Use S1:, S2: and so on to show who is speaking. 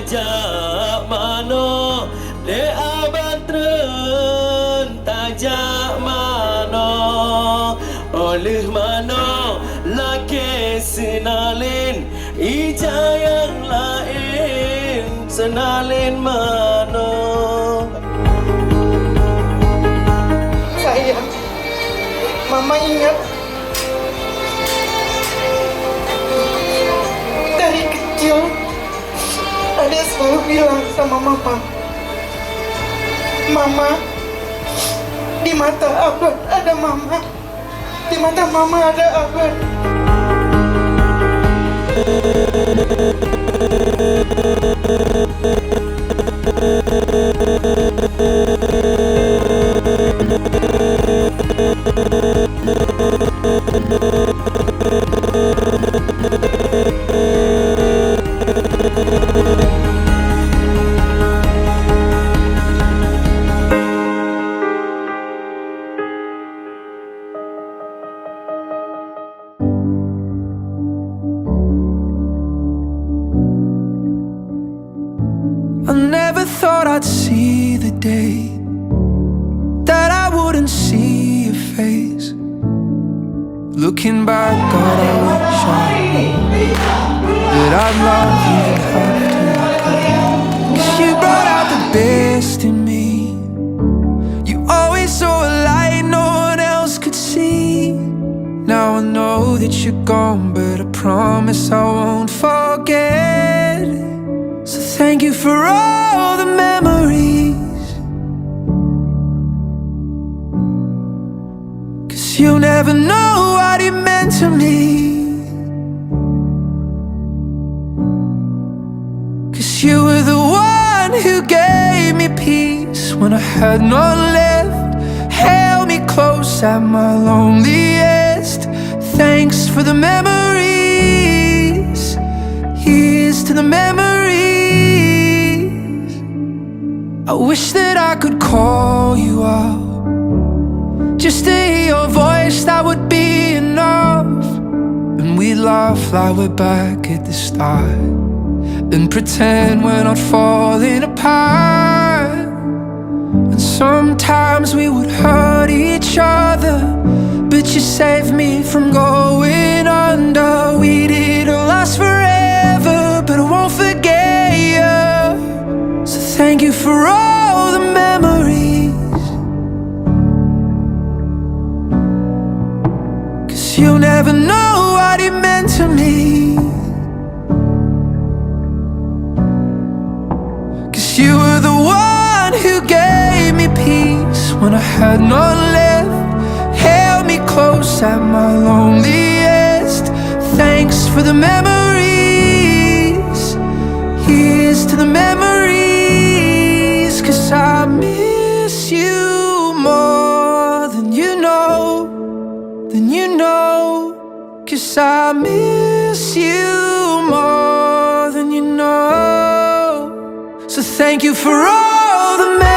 S1: tajak mano le abantren tajak mano oleh mano laki senalin ija yang lain senalin mano.
S2: Sayang, Mama ingat dari kecil Adek selalu bilang sama Mama, Mama, di mata Abang ada Mama, di mata Mama ada Abang.
S3: I never thought I'd see the day that I wouldn't see your face. Looking back, God, I wish I knew that I'd love you and have to. 'Cause you brought out the best in me. You always saw a light no one else could see. Now I know that you're gone, but I promise I won't forget. So thank you for all the memories, 'cause you'll never know what it meant to me. 'Cause you were the one who gave me peace when I had none left, held me close at my loneliest. Thanks for the memories, here's to the memories. I wish that I could call you out, just to hear your voice, that would be enough. And we'd laugh like we're back at the start, and pretend we're not falling apart. And sometimes we would hurt each other, but you saved me from going under. We didn't last forever, but I won't forget you. So thank you for all the memories, 'cause you'll never know what it meant to me. 'Cause you were the one who gave me peace when I had none left, held me close at my loneliest. Thanks for the memories, here's to the memories. 'Cause I miss you more than you know, than you know. 'Cause I miss you more than you know. So thank you for all the memories,